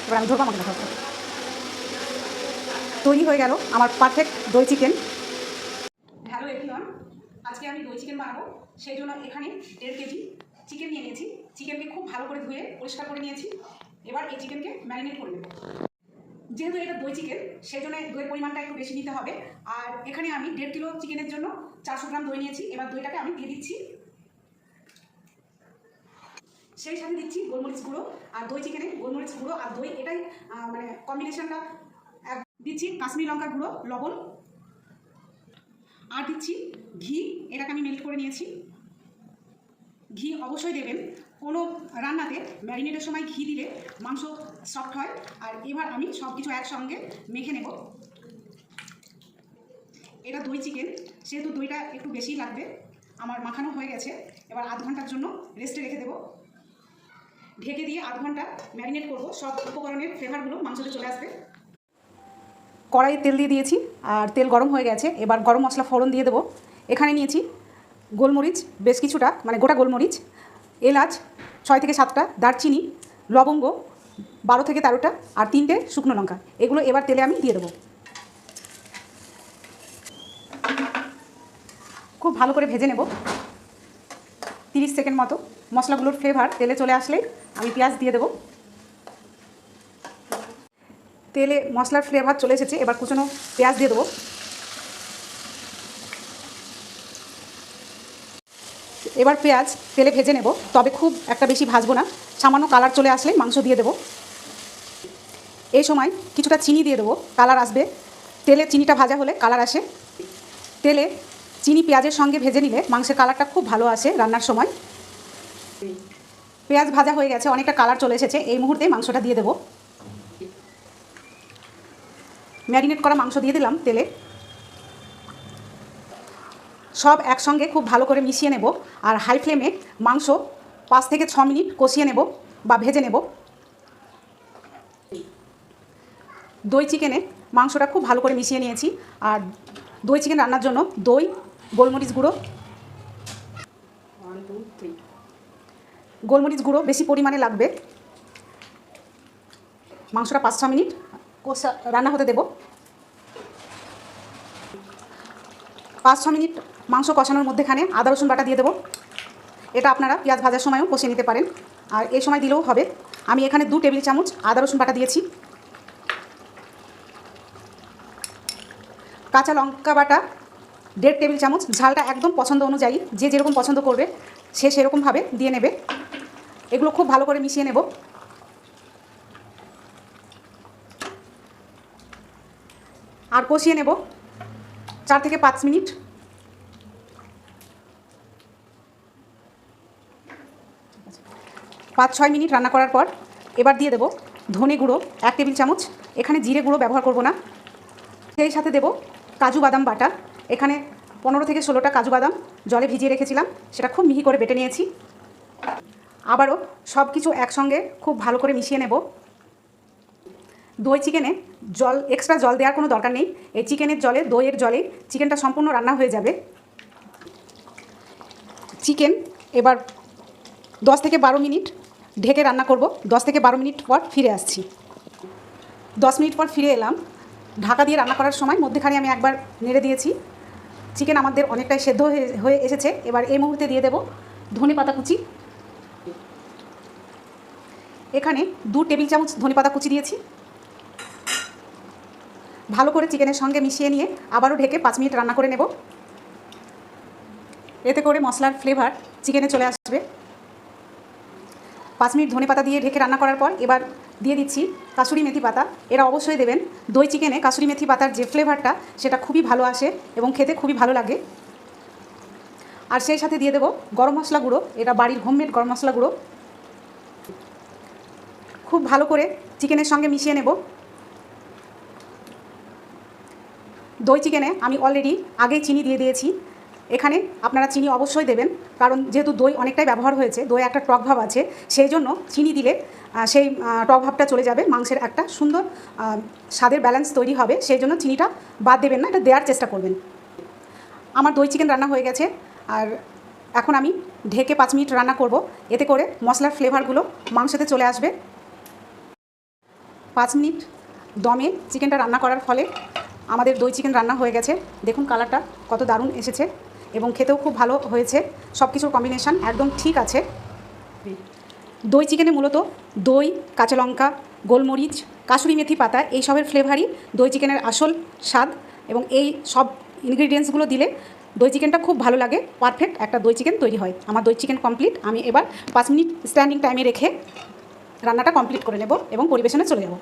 এবার আমি ধরবো, আমাকে দেখাবো। তৈরি হয়ে গেল আমার পারফেক্ট দই চিকেন। হ্যালো এভরিওয়ান, আজকে আমি দই চিকেন বানাবো। সেই জন্য এখানে 1.5 কেজি চিকেন নিয়ে নিয়েছি। চিকেনকে খুব ভালো করে ধুয়ে পরিষ্কার করে নিয়েছি। এবার এই চিকেনকে ম্যারিনেট করে নেব। যেহেতু এটা দই চিকেন, সেই জন্য দইয়ের পরিমাণটা একটু বেশি নিতে হবে। আর এখানে আমি 1.5 কিলো চিকেনের জন্য 400 গ্রাম দই নিয়েছি। এবার দইটাকে আমি দিয়ে দিচ্ছি। সেই সাথে দিচ্ছি গোলমরিচ গুঁড়ো। আর দই চিকেনে গোলমরিচ গুঁড়ো আর দই এটাই মানে কম্বিনেশনটা। দিচ্ছি কাশ্মীরি লঙ্কার গুঁড়ো, লবণ, আর দিচ্ছি ঘি। এটাকে আমি মেল্ট করে নিয়েছি। ঘি অবশ্যই দেবেন। কোনো রান্নাতে ম্যারিনেটের সময় ঘি দিলে মাংস সফট হয়। আর এবার আমি সব কিছু একসঙ্গে মেখে নেব। এটা দই চিকেন, সেহেতু দইটা একটু বেশিই লাগবে। আমার মাখানো হয়ে গেছে। এবার আধ ঘন্টার জন্য রেস্টে রেখে দেবো। ঢেকে দিয়ে আধ ঘন্টা ম্যারিনেট করব। সব উপকরণের ফ্লেভারগুলো মাংসতে চলে আসবে। কড়াইয়ে তেল দিয়ে দিয়েছি আর তেল গরম হয়ে গেছে। এবার গরম মশলা ফোড়ন দিয়ে দেবো। এখানে নিয়েছি গোলমরিচ বেশ কিছুটা, মানে গোটা গোলমরিচ, এলাচ 6 থেকে 7টা, দারচিনি, লবঙ্গ 12 থেকে 13টা, আর 3টে শুকনো লঙ্কা। এগুলো এবার তেলে আমি দিয়ে দেবো। খুব ভালো করে ভেজে নেব 30 সেকেন্ড মতো। মশলাগুলোর ফ্লেভার তেলে চলে আসলে আমি পেঁয়াজ দিয়ে দেবো। তেলে মশলার ফ্লেভার চলে এসেছে। এবার কুচনো পেঁয়াজ দিয়ে দেবো। এবার পেঁয়াজ তেলে ভেজে নেব, তবে খুব একটা বেশি ভাজবো না। সামান্য কালার চলে আসলে মাংস দিয়ে দেবো। এই সময় কিছুটা চিনি দিয়ে দেবো, কালার আসবে। তেলে চিনিটা ভাজা হলে কালার আসে। তেলে চিনি পেঁয়াজের সঙ্গে ভেজে নিলে মাংসের কালারটা খুব ভালো আসে রান্নার সময়। পেঁয়াজ ভাজা হয়ে গেছে, অনেকটা কালার চলে এসেছে। এই মুহূর্তে মাংসটা দিয়ে দেবো। ম্যারিনেট করা মাংস দিয়ে দিলাম তেলে। সব একসঙ্গে খুব ভালো করে মিশিয়ে নেব। আর হাই ফ্লেমে মাংস 5 থেকে 6 মিনিট কষিয়ে নেব বা ভেজে নেব। দই চিকেনে মাংসটা খুব ভালো করে মিশিয়ে নিয়েছি। আর দই চিকেন রান্নার জন্য দই, গোলমরিচ গুঁড়ো, গোলমরিচ গুঁড়ো বেশি পরিমাণে লাগবে। মাংসটা 5-6 মিনিট রান্না হতে দেব। 5-6 মিনিট মাংস কষানোর মধ্যেখানে আদা রসুন বাটা দিয়ে দেবো। এটা আপনারা পেঁয়াজ ভাজার সময়ও কষিয়ে নিতে পারেন, আর এই সময় দিলেও হবে। আমি এখানে 2 টেবিল চামচ আদা রসুন বাটা দিয়েছি। কাঁচা লঙ্কা বাটা 1.5 টেবিল চামচ। ঝালটা একদম পছন্দ অনুযায়ী, যে যেরকম পছন্দ করবে সে সেরকমভাবে দিয়ে নেবে। এগুলো খুব ভালো করে মিশিয়ে নেব। আর কষিয়ে নেব 4 থেকে 5 মিনিট। 5-6 মিনিট রান্না করার পর এবার দিয়ে দেবো ধনে গুঁড়ো 1 টেবিল চামচ। এখানে জিরে গুঁড়ো ব্যবহার করব না। সেই সাথে দেব কাজু বাদাম বাটা। এখানে 15 থেকে 16টা কাজু বাদাম জলে ভিজিয়ে রেখেছিলাম, সেটা খুব মিহি করে বেটে নিয়েছি। আবারও সব কিছু একসঙ্গে খুব ভালো করে মিশিয়ে নেব। দই চিকেনে এক্সট্রা জল দেওয়ার কোনো দরকার নেই। এই চিকেনের জলে, দইয়ের জলে চিকেনটা সম্পূর্ণ রান্না হয়ে যাবে। চিকেন এবার 10 থেকে 12 মিনিট ঢেকে রান্না করব। 10 থেকে 12 মিনিট পর ফিরে আসছি। 10 মিনিট পর ফিরে এলাম। ঢাকা দিয়ে রান্না করার সময় মধ্যেখানে আমি একবার নেড়ে দিয়েছি। চিকেন আমাদের অনেকটাই সেদ্ধ হয়ে এসেছে। এবার এই মুহূর্তে দিয়ে দেব ধনে পাতা কুচি। এখানে 2 টেবিল চামচ ধনে পাতা কুচি দিয়েছি। ভালো করে চিকেনের সঙ্গে মিশিয়ে নিয়ে আবারও ঢেকে 5 মিনিট রান্না করে নেব। এতে করে মশলার ফ্লেভার চিকেনে চলে আসবে। 5 মিনিট ধনে পাতা দিয়ে ঢেকে রান্না করার পর এবার দিয়ে দিচ্ছি কাসুরি মেথি পাতা। এরা অবশ্যই দেবেন। দই চিকেনে কাসুরি মেথি পাতার যে ফ্লেভারটা সেটা খুবই ভালো আসে এবং খেতে খুবই ভালো লাগে। আর সেই সাথে দিয়ে দেবো গরম মশলা গুঁড়ো। এটা বাড়ির হোমমেড গরম মশলা গুঁড়ো। খুব ভালো করে চিকেনের সঙ্গে মিশিয়ে নেব। দই চিকেনে আমি অলরেডি আগেই চিনি দিয়ে দিয়েছি। এখানে আপনারা চিনি অবশ্যই দেবেন, কারণ যেহেতু দই অনেকটাই ব্যবহার হয়েছে, দই একটা টক ভাব আছে, সেই জন্য চিনি দিলে সেই টক ভাবটা চলে যাবে। মাংসের একটা সুন্দর স্বাদের ব্যালেন্স তৈরি হবে। সেই জন্য চিনিটা বাদ দেবেন না, এটা দেওয়ার চেষ্টা করবেন। আমার দই চিকেন রান্না হয়ে গেছে। আর এখন আমি ঢেকে 5 মিনিট রান্না করব। এতে করে মশলার ফ্লেভারগুলো মাংসতে চলে আসবে। 5 মিনিট দমে চিকেনটা রান্না করার ফলে আমাদের দই চিকেন রান্না হয়ে গেছে। দেখুন কালারটা কত দারুণ এসেছে এবং খেতেও খুব ভালো হয়েছে। সব কিছুর কম্বিনেশান একদম ঠিক আছে। দই চিকেনে মূলত দই, কাঁচা লঙ্কা, গোলমরিচ, কাসুরি মেথি পাতা এইসবের ফ্লেভারই দই চিকেনের আসল স্বাদ এবং এই সব ইনগ্রিডিয়েন্টসগুলো দিলে দই চিকেনটা খুব ভালো লাগে। পারফেক্ট একটা দই চিকেন তৈরি হয়। আমার দই চিকেন কমপ্লিট। আমি এবার 5 মিনিট স্ট্যান্ডিং টাইমে রেখে রান্নাটা কমপ্লিট করে নেব এবং পরিবেশনে চলে যাব।